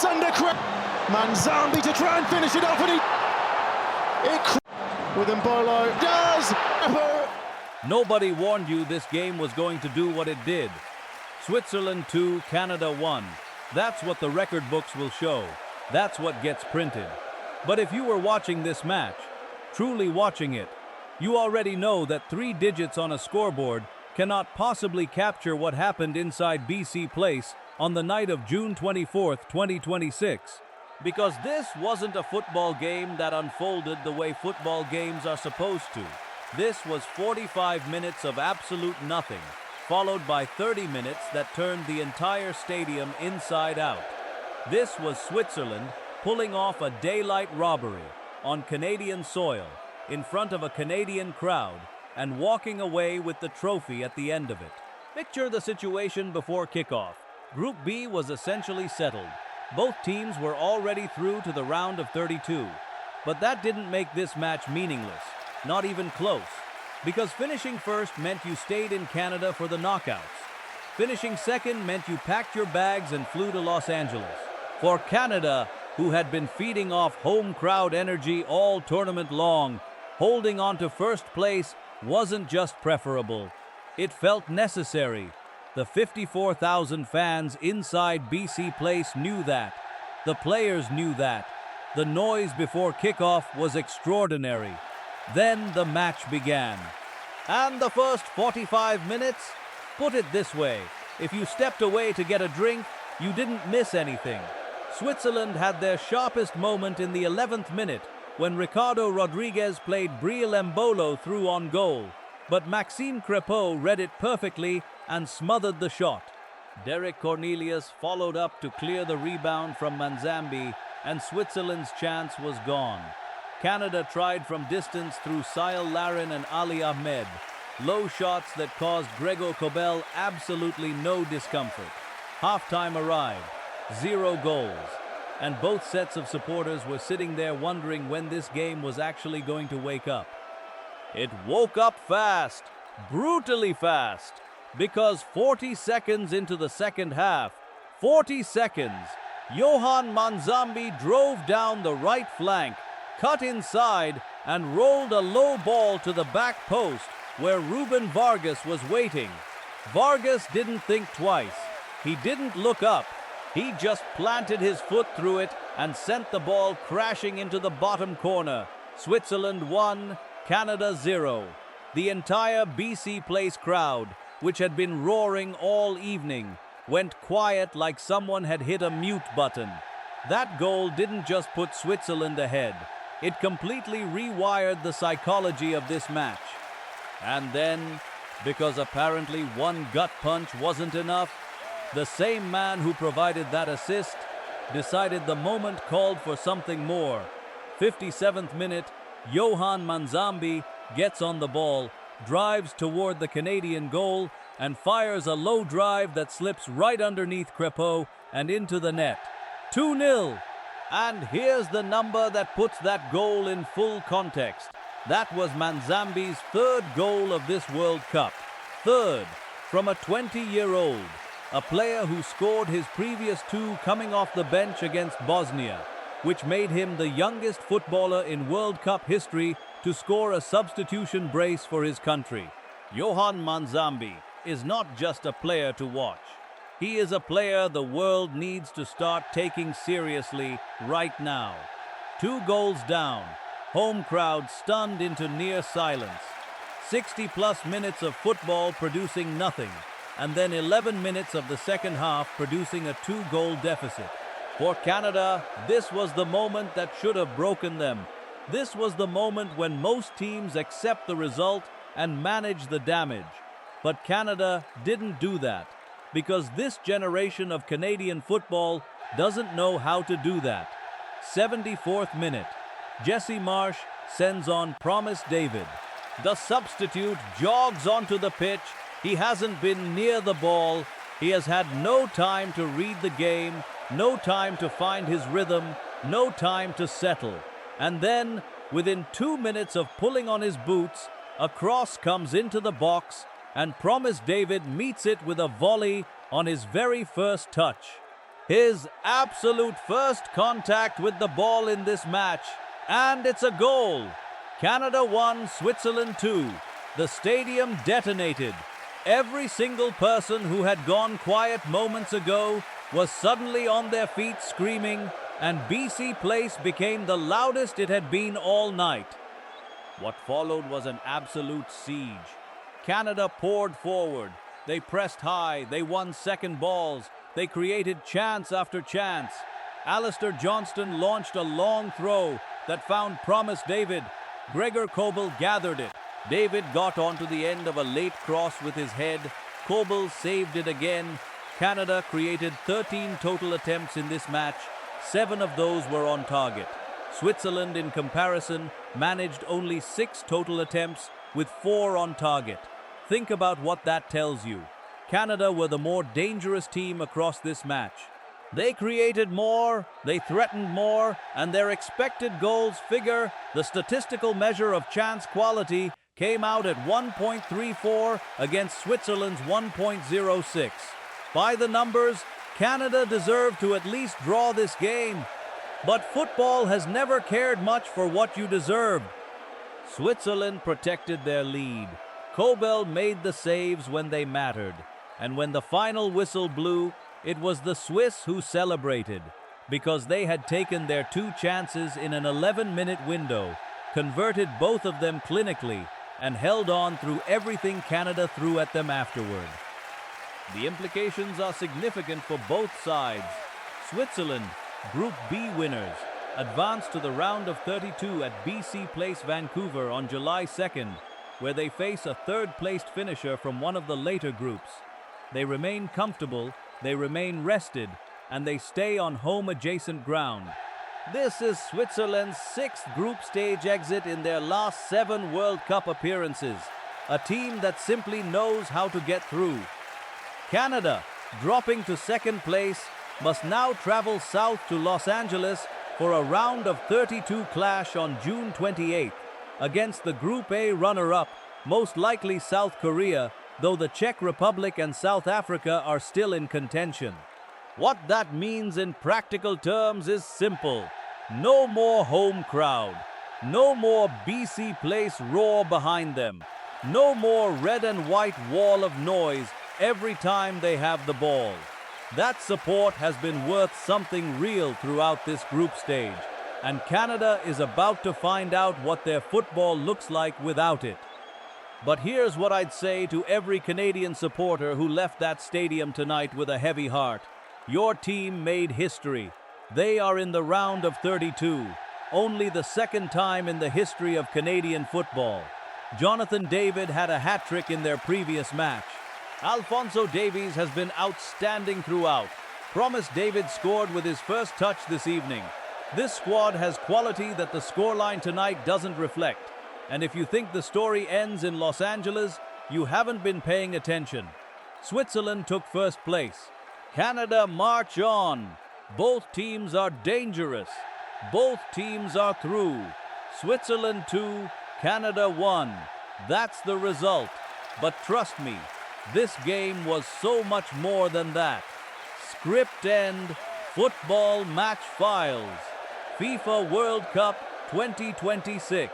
It's under Manzambi to try and finish it off, and with Embolo does. Nobody warned you this game was going to do what it did. Switzerland 2, Canada 1. That's what the record books will show. That's what gets printed. But if you were watching this match, truly watching it, you already know that 3 digits on a scoreboard cannot possibly capture what happened inside BC Place on the night of June 24th, 2026. Because this wasn't a football game that unfolded the way football games are supposed to. This was 45 minutes of absolute nothing, followed by 30 minutes that turned the entire stadium inside out. This was Switzerland pulling off a daylight robbery on Canadian soil in front of a Canadian crowd and walking away with the trophy at the end of it. Picture the situation before kickoff. Group B was essentially settled. Both teams were already through to the round of 32. But that didn't make this match meaningless, not even close. Because finishing first meant you stayed in Canada for the knockouts. Finishing second meant you packed your bags and flew to Los Angeles. For Canada, who had been feeding off home crowd energy all tournament long, holding on to first place wasn't just preferable. It felt necessary. The 54,000 fans inside BC Place knew that. The players knew that. The noise before kickoff was extraordinary. Then the match began. And the first 45 minutes? Put it this way, if you stepped away to get a drink, you didn't miss anything. Switzerland had their sharpest moment in the 11th minute when Ricardo Rodriguez played Breel Embolo through on goal. But Maxime Crépeau read it perfectly and smothered the shot. Derek Cornelius followed up to clear the rebound from Manzambi, and Switzerland's chance was gone. Canada tried from distance through Saïl Larin and Ali Ahmed. Low shots that caused Gregor Kobel absolutely no discomfort. Halftime arrived. 0 goals. And both sets of supporters were sitting there wondering when this game was actually going to wake up. It woke up fast, brutally fast, because 40 seconds into the second half, 40 seconds, Johan Manzambi drove down the right flank, cut inside, and rolled a low ball to the back post where Ruben Vargas was waiting. Vargas didn't think twice. He didn't look up. He just planted his foot through it and sent the ball crashing into the bottom corner. Switzerland 1, Canada 0. The entire BC Place crowd, which had been roaring all evening, went quiet like someone had hit a mute button. That goal didn't just put Switzerland ahead. It completely rewired the psychology of this match. And then, because apparently one gut punch wasn't enough, the same man who provided that assist decided the moment called for something more. 57th minute, Johan Manzambi gets on the ball, drives toward the Canadian goal, and fires a low drive that slips right underneath Crépeau and into the net. 2-0. And here's the number that puts that goal in full context. That was Manzambi's 3rd goal of this World Cup. 3rd, from a 20-year-old. A player who scored his previous 2 coming off the bench against Bosnia, which made him the youngest footballer in World Cup history to score a substitution brace for his country. Johan Manzambi is not just a player to watch. He is a player the world needs to start taking seriously right now. 2 goals down, home crowd stunned into near silence. 60-plus minutes of football producing nothing, and then 11 minutes of the second half producing a 2-goal deficit. For Canada, this was the moment that should have broken them. This was the moment when most teams accept the result and manage the damage. But Canada didn't do that, because this generation of Canadian football doesn't know how to do that. 74th minute, Jesse Marsch sends on Promise David. The substitute jogs onto the pitch. He hasn't been near the ball. He has had no time to read the game, no time to find his rhythm, no time to settle. And then, within 2 minutes of pulling on his boots, a cross comes into the box, and Promise David meets it with a volley on his very first touch. His absolute first contact with the ball in this match. And it's a goal. Canada 1, Switzerland 2. The stadium detonated. Every single person who had gone quiet moments ago was suddenly on their feet screaming, and BC Place became the loudest it had been all night. What followed was an absolute siege. Canada poured forward. They pressed high. They won second balls. They created chance after chance. Alistair Johnston launched a long throw that found Promise David. Gregor Kobel gathered it. David got onto the end of a late cross with his head. Kobel saved it again. Canada created 13 total attempts in this match. 7 of those were on target. Switzerland, in comparison, managed only 6 total attempts with 4 on target. Think about what that tells you. Canada were the more dangerous team across this match. They created more, they threatened more, and their expected goals figure, the statistical measure of chance quality, came out at 1.34 against Switzerland's 1.06. By the numbers, Canada deserved to at least draw this game. But football has never cared much for what you deserved. Switzerland protected their lead. Kobel made the saves when they mattered. And when the final whistle blew, it was the Swiss who celebrated, because they had taken their 2 chances in an 11-minute window, converted both of them clinically, and held on through everything Canada threw at them afterward. The implications are significant for both sides. Switzerland, Group B winners, advanced to the round of 32 at BC Place, Vancouver on July 2nd, where they face a third-placed finisher from one of the later groups. They remain comfortable, they remain rested, and they stay on home-adjacent ground. This is Switzerland's 6th group stage exit in their last 7 World Cup appearances, a team that simply knows how to get through. Canada, dropping to 2nd place, must now travel south to Los Angeles for a round of 32 clash on June 28th against the Group A runner-up, most likely South Korea, though the Czech Republic and South Africa are still in contention. What that means in practical terms is simple. No more home crowd. No more BC Place roar behind them. No more red and white wall of noise every time they have the ball. That support has been worth something real throughout this group stage, and Canada is about to find out what their football looks like without it. But here's what I'd say to every Canadian supporter who left that stadium tonight with a heavy heart. Your team made history. They are in the round of 32, only the 2nd time in the history of Canadian football. Jonathan David had a hat-trick in their previous match. Alphonso Davies has been outstanding throughout. Promise David scored with his first touch this evening. This squad has quality that the scoreline tonight doesn't reflect. And if you think the story ends in Los Angeles, you haven't been paying attention. Switzerland took 1st place. Canada march on. Both teams are dangerous. Both teams are through. Switzerland 2, Canada 1. That's the result. But trust me, this game was so much more than that. Script end, football match files. FIFA World Cup 2026.